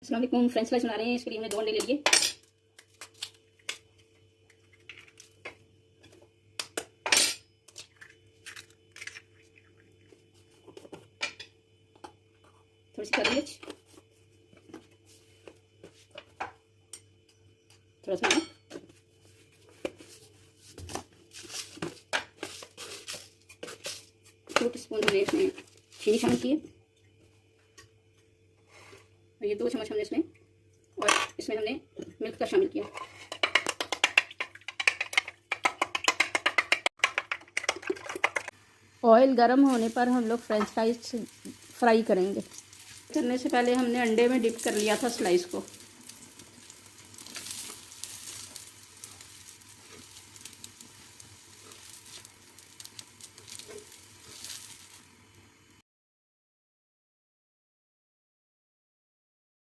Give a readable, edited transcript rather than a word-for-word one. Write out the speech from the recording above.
अस्सलाम वालेकुम, French fries बना रहे हैं। इसके लिए हमने 2 अंडे ले लिए। थोड़ी सी काली मिर्च, थोड़ा सा नमक, 2 टीस्पून हमने इसमें चीनी शामिल की है और ये 2 चम्मच हमने इसमें हमने मिल्क का शामिल किया। ऑयल गर्म होने पर हम लोग फ्रेंच फ्राइज फ्राई करेंगे। करने से पहले हमने अंडे में डिप कर लिया था स्लाइस को।